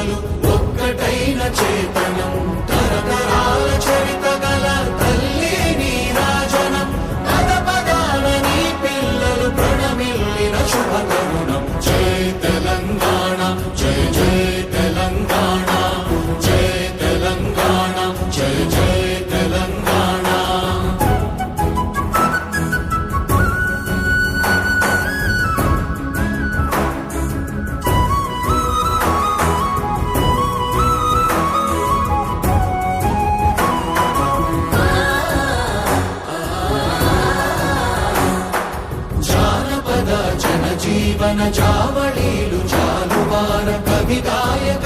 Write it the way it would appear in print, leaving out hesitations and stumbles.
పిల్లలు ఒక్కటైన చేతనం తరతరాల చరిత గల తల్లి నీరాజనం పద పదాన నీ పిల్లలు ప్రణమిల్లిన శుభతరుణం జై తెలంగాణ జై జై తెలంగాణ జై తెలంగాణ జై జై తెలంగాణ జీవన జావళీలు జాలువార కవి గాయక